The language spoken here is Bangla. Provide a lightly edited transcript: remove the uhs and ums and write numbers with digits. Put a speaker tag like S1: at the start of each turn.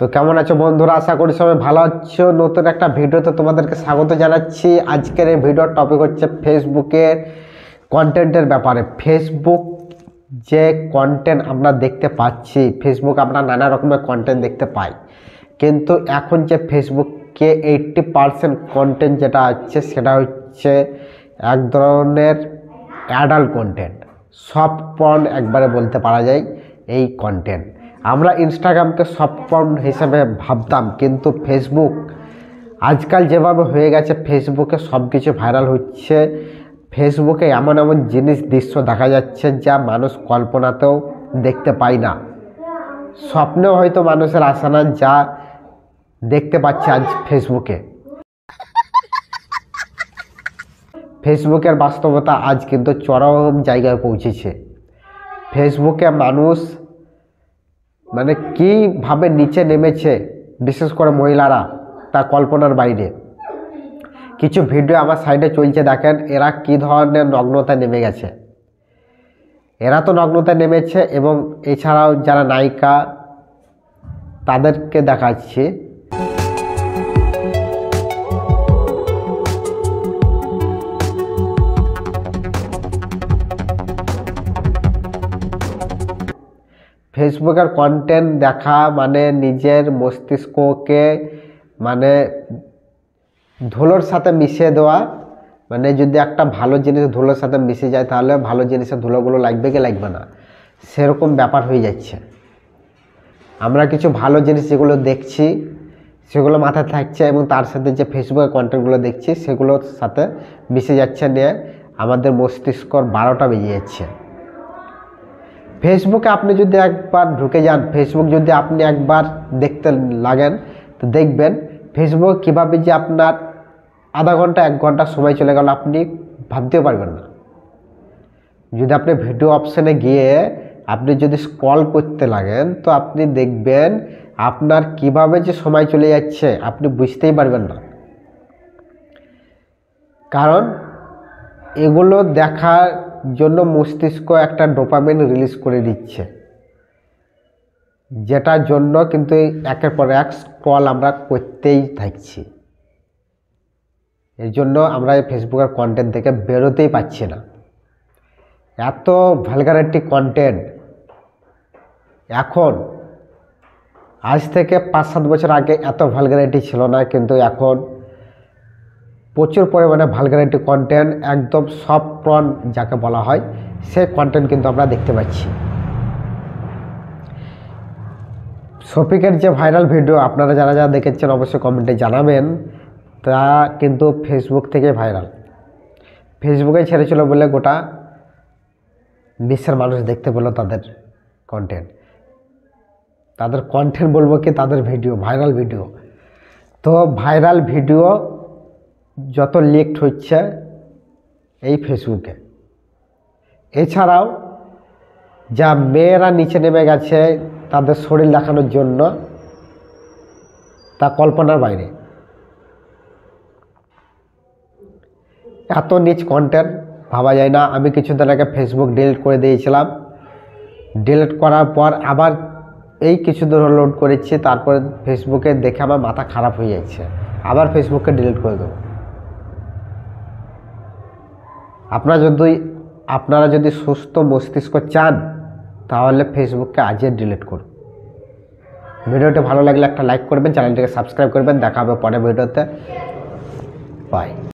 S1: তো কেমন আছো বন্ধুরা, আশা করি সবাই ভালো আছো। নতুন একটা ভিডিওতে তোমাদেরকে স্বাগত জানাচ্ছি। আজকের এই ভিডিওর টপিক হচ্ছে ফেসবুকের কন্টেন্টের ব্যাপারে। ফেসবুক যে কন্টেন্ট আমরা দেখতে পাচ্ছি, ফেসবুক আমরা নানা রকমের কন্টেন্ট দেখতে পাই, কিন্তু এখন যে ফেসবুকে 80% কন্টেন্ট যেটা আছে সেটা হচ্ছে এক ধরনের অ্যাডাল্ট কন্টেন্ট, সফট পর্ন একবারে বলতে পারা যায় এই কন্টেন্ট। আমরা ইনস্টাগ্রামকে সফট পর্ন হিসেবে ভাবতাম, কিন্তু ফেসবুক আজকাল যেভাবে হয়ে গেছে, ফেসবুকে সব কিছু ভাইরাল হচ্ছে। ফেসবুকে এমন এমন জিনিস দৃশ্য দেখা যাচ্ছে যা মানুষ কল্পনাতেও দেখতে পায় না, স্বপ্নেও হয়তো মানুষের আসে না, যা দেখতে পাচ্ছে আজ ফেসবুকে। ফেসবুকের বাস্তবতা আজ কিন্তু চরম জায়গায় পৌঁছেছে। ফেসবুকে মানুষ মানে কীভাবে নিচে নেমেছে, বিশেষ করে মহিলারা, তা কল্পনার বাইরে। কিছু ভিডিও আমার সাইডে চলছে, দেখেন এরা কী ধরনের নগ্নতায় নেমে গেছে। এরা তো নগ্নতায় নেমেছে, এবং এছাড়াও যারা নায়িকা তাদেরকে দেখাচ্ছি। ফেসবুকের কন্টেন্ট দেখা মানে নিজের মস্তিষ্ককে মানে ধুলোর সাথে মিশিয়ে দেওয়া। মানে যদি একটা ভালো জিনিস ধুলোর সাথে মিশে যায়, তাহলে ভালো জিনিসের ধুলোগুলো লাগবে কি লাগবে না, সেরকম ব্যাপার হয়ে যাচ্ছে। আমরা কিছু ভালো জিনিস যেগুলো দেখছি সেগুলো মাথায় থাকছে, এবং তার সাথে যে ফেসবুকের কন্টেন্টগুলো দেখছি সেগুলোর সাথে মিশে যাচ্ছে, নিয়ে আমাদের মস্তিষ্কর 12টা বেজে যাচ্ছে। ফেসবুকে আপনি যদি একবার ঢুকে যান, ফেসবুক যদি আপনি একবার দেখতে লাগেন, তো দেখবেন ফেসবুক কীভাবে যে আপনার আধা ঘন্টা 1 ঘন্টা সময় চলে গেল আপনি ভাবতেও পারবেন না। যদি আপনি ভিডিও অপশানে গিয়ে আপনি যদি স্ক্রল করতে লাগেন, তো আপনি দেখবেন আপনার কিভাবে যে সময় চলে যাচ্ছে আপনি বুঝতেই পারবেন না। কারণ এগুলো দেখার জন্য মস্তিষ্ক একটা ডোপামিন রিলিজ করে দিচ্ছে, যেটার জন্য কিন্তু একের পর এক স্ক্রল আমরা করতেই থাকছি। এর জন্য আমরা এই ফেসবুকের কন্টেন্ট থেকে বেরোতেই পাচ্ছি না। এত ভালগারিটি কন্টেন্ট এখন, আজ থেকে 5-7 বছর আগে এত ভালগারিটি ছিল না, কিন্তু এখন প্রচুর পরিমাণে ভালগারিটি কন্টেন্ট, একদম সফট পর্ন যাকে বলা হয়, সেই কন্টেন্ট কিন্তু আমরা দেখতে পাচ্ছি। শফিকের যে ভাইরাল ভিডিও আপনারা যারা যারা দেখেছেন অবশ্যই কমেন্টে জানাবেন, তা কিন্তু ফেসবুক থেকে ভাইরাল। ফেসবুকে ছেড়েছিল বলে গোটা বিশ্বের মানুষ দেখতে পেল তাদের কন্টেন্ট। তাদের কন্টেন্ট বলবো কি, তাদের ভিডিও, ভাইরাল ভিডিও। তো ভাইরাল ভিডিও যত লিকড হচ্ছে এই ফেসবুকে, এছাড়াও যা মেয়েরা নিচে নেমে গেছে তাদের শরীর দেখানোর জন্য, তা কল্পনার বাইরে। এত নিচ কন্টেন্ট ভাবা যায় না। আমি কিছুদিন আগে ফেসবুক ডিলিট করে দিয়েছিলাম। ডিলিট করার পর আবার এই কিছুদিন লোড করেছি, তারপরে ফেসবুকে দেখে আমার মাথা খারাপ হয়ে যাচ্ছে, আবার ফেসবুককে ডিলিট করে দেবো। আপনারা যদি সুস্থ মস্তিষ্ক চান, তাহলে ফেসবুককে আজই ডিলিট করুন। ভিডিওটি ভালো লাগলে একটা লাইক করবেন, চ্যানেলটিকে সাবস্ক্রাইব করবেন। দেখা হবে পরের ভিডিওতে। বাই।